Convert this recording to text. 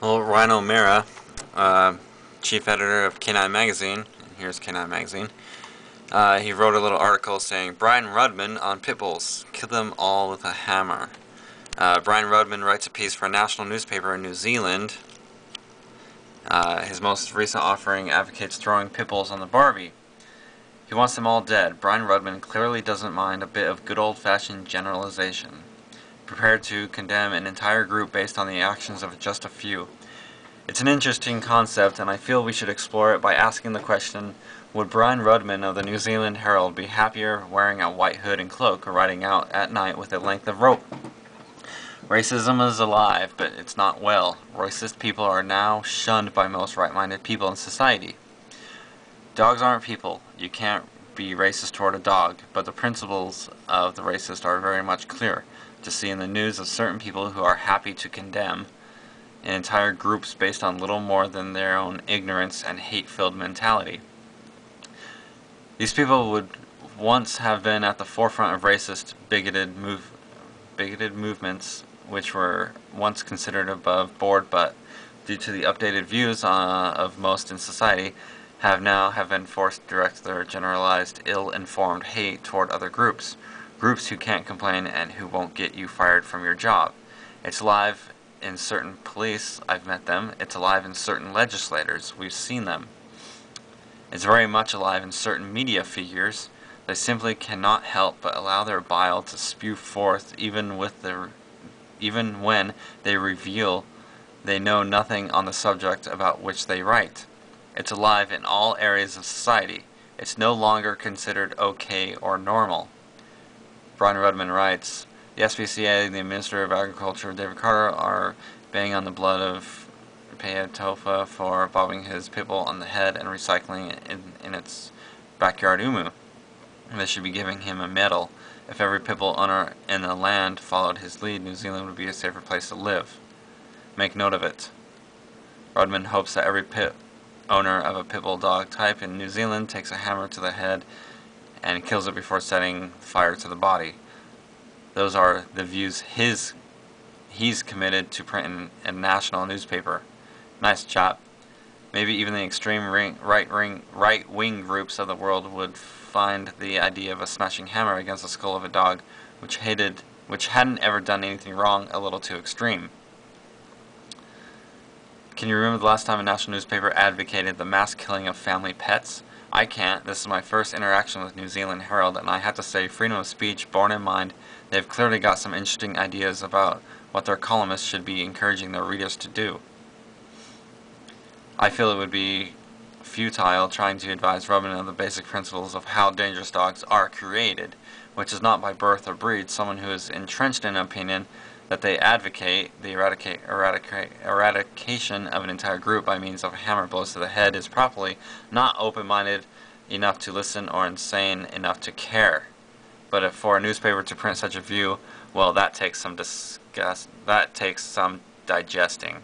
Well, Ryan O'Mara, chief editor of Canine Magazine, here's Canine Magazine, he wrote a little article saying, Brian Rudman on pit bulls, kill them all with a hammer. Brian Rudman writes a piece for a national newspaper in New Zealand. His most recent offering advocates throwing pit bulls on the Barbie. He wants them all dead. Brian Rudman clearly doesn't mind a bit of good old-fashioned generalization. Prepared to condemn an entire group based on the actions of just a few. It's an interesting concept, and I feel we should explore it by asking the question, would Brian Rudman of the New Zealand Herald be happier wearing a white hood and cloak or riding out at night with a length of rope? Racism is alive, but it's not well. Racist people are now shunned by most right-minded people in society. Dogs aren't people. You can't be racist toward a dog, but the principles of the racist are very much clear. To see in the news of certain people who are happy to condemn entire groups based on little more than their own ignorance and hate-filled mentality. These people would once have been at the forefront of racist, bigoted movements, which were once considered above board, but due to the updated views of most in society, have been forced to direct their generalized, ill-informed hate toward other groups who can't complain and who won't get you fired from your job. It's alive in certain police, I've met them. It's alive in certain legislators, we've seen them. It's very much alive in certain media figures. They simply cannot help but allow their bile to spew forth even when they reveal they know nothing on the subject about which they write. It's alive in all areas of society. It's no longer considered okay or normal. Brian Rudman writes, the SPCA, the Minister of Agriculture, David Carter, are banging on the blood of Tofa for bobbing his pit bull on the head and recycling it in its backyard umu. They should be giving him a medal. If every pit bull owner in the land followed his lead, New Zealand would be a safer place to live. Make note of it. Rudman hopes that every pit owner of a pit bull dog type in New Zealand takes a hammer to the head and kills it before setting fire to the body. Those are the views he's committed to print in a national newspaper. Nice chap. Maybe even the extreme right-wing groups of the world would find the idea of a smashing hammer against the skull of a dog which hadn't ever done anything wrong a little too extreme. Can you remember the last time a national newspaper advocated the mass killing of family pets? I can't. This is my first interaction with New Zealand Herald, and I have to say, freedom of speech borne in mind, they've clearly got some interesting ideas about what their columnists should be encouraging their readers to do. I feel it would be futile trying to advise Rudman of the basic principles of how dangerous dogs are created, which is not by birth or breed. Someone who is entrenched in an opinion that they advocate the eradication of an entire group by means of hammer blows to the head is probably not open-minded enough to listen or insane enough to care. But if for a newspaper to print such a view, well, that takes some digesting.